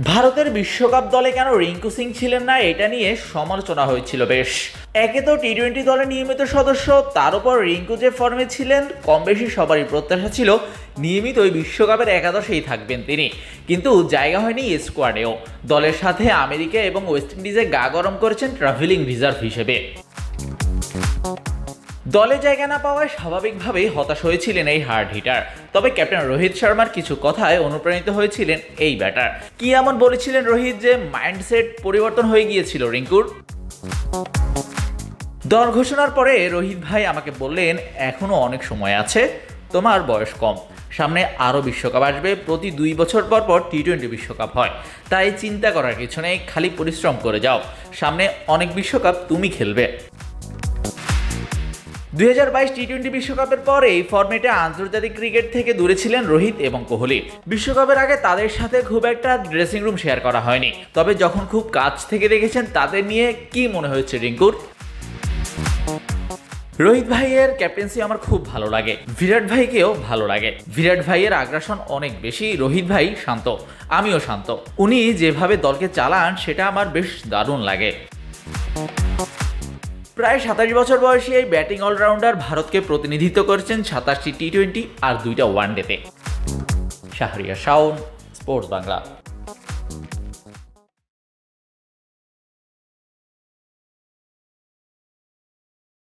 ভারতের বিশ্বকাপ দলে কেন রিঙ্কু সিং ছিলেন না এটা নিয়ে সমালোচনা হয়েছিল বেশ। একে তো টি-20 দলের নিয়মিত সদস্য, তার উপর রিঙ্কু যে ফর্মে ছিলেন কম বেশি সবারই প্রত্যাশা ছিল নিয়মিত ওই বিশ্বকাপের একাদশেই থাকবেন তিনি, কিন্তু জায়গা হয়নি স্কোয়াডেও। দলের সাথে আমেরিকা এবং ওয়েস্ট ইন্ডিজে গা গরম করেছেন ট্রাভেলিং রিজার্ভ হিসেবে। দলে জায়গা না পাওয়ায় স্বাভাবিকভাবেই হতাশ হয়েছিলেন এই হার্ড হিটার। তবে ক্যাপ্টেন রোহিত শর্মার কিছু কথায় অনুপ্রাণিত হয়েছিলেন এই ব্যাটার। কি এমন বলেছিলেন রোহিত যে মাইন্ডসেট পরিবর্তন হয়ে গিয়েছিল রিঙ্কুর? দল ঘোষণার পরে রোহিত ভাই আমাকে বললেন, এখনো অনেক সময় আছে, তোমার বয়স কম, সামনে আরও বিশ্বকাপ আসবে, প্রতি 2 বছর পর পর টি-20 বিশ্বকাপ হয়, তাই চিন্তা করার কিছু নেই, খালি পরিশ্রম করে যাও, সামনে অনেক বিশ্বকাপ তুমি খেলবে। 2022 টি-20 বিশ্বকাপের পর এই ফরম্যাটে আন্তর্জাতিক ক্রিকেট থেকে দূরে ছিলেন রোহিত এবং কোহলি। বিশ্বকাপের আগে তাদের সাথে খুব একটা ড্রেসিং রুম শেয়ার করা হয়নি, তবে যখন খুব কাছ থেকে দেখেছেন তাদের নিয়ে কি মনে হয়েছে রিঙ্কুর? রোহিত ভাইয়ের ক্যাপ্টেন্সি আমার খুব ভালো লাগে, বিরাট ভাইকেও ভালো লাগে। বিরাট ভাইয়ের আগ্রাসন অনেক বেশি, রোহিত ভাই শান্ত, আমিও শান্ত। উনি যেভাবে দলকে চালান সেটা আমার বেশ দারুণ লাগে। প্রায় 27 বছর বয়সী এই ব্যাটিং অলরাউন্ডার ভারতকে প্রতিনিধিত্ব করেছেন 27টি টি-20 আর 2টা ওয়ানডেতে। শাহরিয়ার শাওন, স্পোর্টস বাংলা।